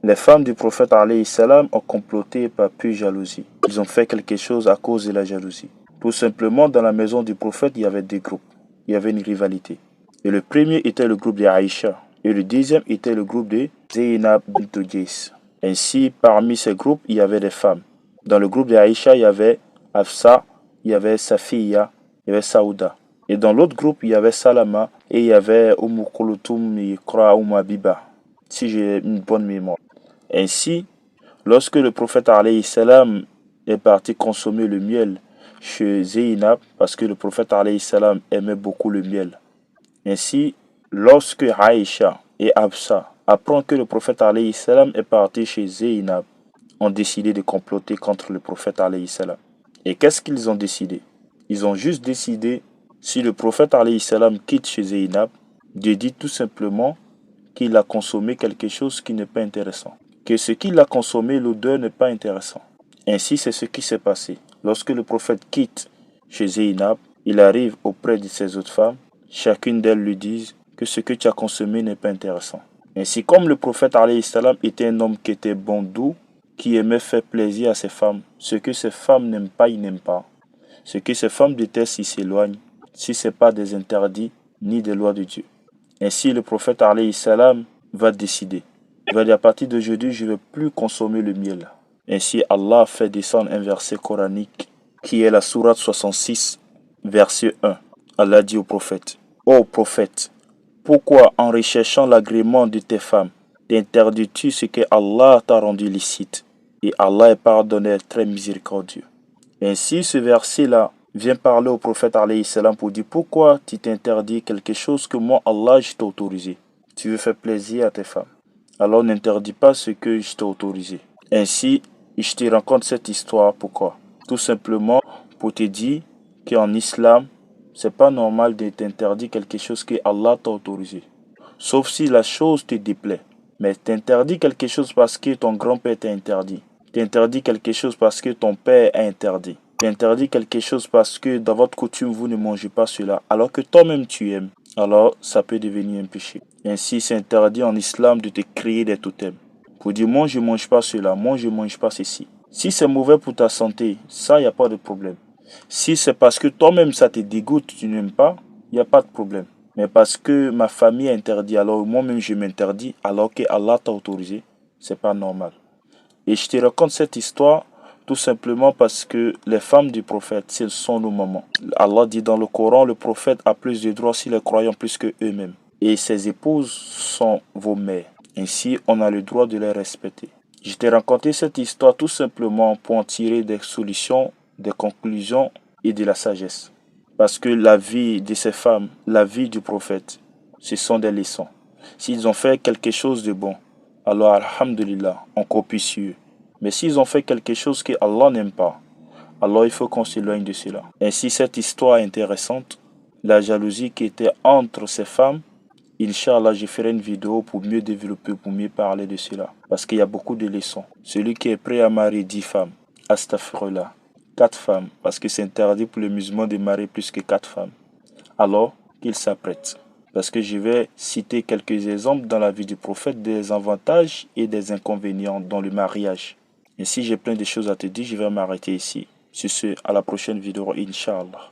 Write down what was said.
Les femmes du prophète alayhi salam ont comploté par pure jalousie. Ils ont fait quelque chose à cause de la jalousie. Tout simplement, dans la maison du prophète, il y avait deux groupes. Il y avait une rivalité. Et le premier était le groupe de Aïcha. Et le deuxième était le groupe de Zainab bint Jais. Ainsi, parmi ces groupes, il y avait des femmes. Dans le groupe de Aïcha, il y avait Hafsa, il y avait Safiya, il y avait Saouda. Et dans l'autre groupe, il y avait Salama et il y avait Kulthum et Qura Habiba, si j'ai une bonne mémoire. Ainsi, lorsque le prophète alayhi salam est parti consommer le miel chez Zainab, parce que le prophète alayhi salam aimait beaucoup le miel. Ainsi, lorsque Aïcha et Hafsa apprennent que le prophète alayhi salam est parti chez Zainab, ont décidé de comploter contre le prophète alayhi salam. Et qu'est-ce qu'ils ont décidé? Ils ont juste décidé, si le prophète alayhi salam quitte chez Zainab, de dire tout simplement qu'il a consommé quelque chose qui n'est pas intéressant. Que ce qu'il a consommé, l'odeur n'est pas intéressant. Ainsi, c'est ce qui s'est passé. Lorsque le prophète quitte chez Zainab, il arrive auprès de ses autres femmes. Chacune d'elles lui dit que ce que tu as consommé n'est pas intéressant. Ainsi, comme le prophète alayhi salam était un homme qui était bon, doux, qui aimait faire plaisir à ses femmes, ce que ses femmes n'aiment pas, il n'aime pas. Ce que ces femmes détestent, ils s'éloignent, si ce n'est pas des interdits ni des lois de Dieu. Ainsi, le prophète alayhi salam va décider. Il va dire, à partir d'aujourd'hui, je ne vais plus consommer le miel. Ainsi, Allah fait descendre un verset coranique qui est la sourate 66, verset 1. Allah dit au prophète, ô prophète, pourquoi en recherchant l'agrément de tes femmes, t'interdis-tu ce que Allah t'a rendu licite? Et Allah est pardonneur, très miséricordieux. Ainsi, ce verset-là vient parler au prophète alayhi salam pour dire pourquoi tu t'interdis quelque chose que moi, Allah, je t'ai autorisé. Tu veux faire plaisir à tes femmes. Alors n'interdis pas ce que je t'ai autorisé. Ainsi, je te raconte cette histoire. Pourquoi? Tout simplement pour te dire qu'en islam, c'est pas normal de t'interdire quelque chose que Allah t'a autorisé. Sauf si la chose te déplaît. Mais t'interdis quelque chose parce que ton grand-père t'a interdit. T'interdis quelque chose parce que ton père a interdit. T'interdis quelque chose parce que dans votre coutume, vous ne mangez pas cela, alors que toi-même tu aimes. Alors, ça peut devenir un péché. Ainsi, c'est interdit en islam de te créer des totems. Pour dire, moi je ne mange pas cela, moi je ne mange pas ceci. Si c'est mauvais pour ta santé, ça, il n'y a pas de problème. Si c'est parce que toi-même ça te dégoûte, tu n'aimes pas, il n'y a pas de problème. Mais parce que ma famille a interdit, alors moi-même je m'interdis, alors que Allah t'a autorisé, c'est pas normal. Et je te raconte cette histoire tout simplement parce que les femmes du prophète, elles sont nos mamans. Allah dit dans le Coran, le prophète a plus de droits sur les croyants plus que eux-mêmes. Et ses épouses sont vos mères. Ainsi, on a le droit de les respecter. Je t'ai raconté cette histoire tout simplement pour en tirer des solutions, des conclusions et de la sagesse. Parce que la vie de ces femmes, la vie du prophète, ce sont des leçons. S'ils ont fait quelque chose de bon, alors alhamdulillah, on copie sur eux. Mais s'ils ont fait quelque chose que Allah n'aime pas, alors il faut qu'on s'éloigne de cela. Ainsi, cette histoire est intéressante. La jalousie qui était entre ces femmes, Inch'Allah, je ferai une vidéo pour mieux développer, pour mieux parler de cela. Parce qu'il y a beaucoup de leçons. Celui qui est prêt à marier 10 femmes, astaghfirullah, 4 femmes, parce que c'est interdit pour les musulmans de marier plus que 4 femmes, alors qu'il s'apprête. Parce que je vais citer quelques exemples dans la vie du prophète des avantages et des inconvénients dans le mariage. Et si j'ai plein de choses à te dire, je vais m'arrêter ici. Sur ce, à la prochaine vidéo, Inch'Allah.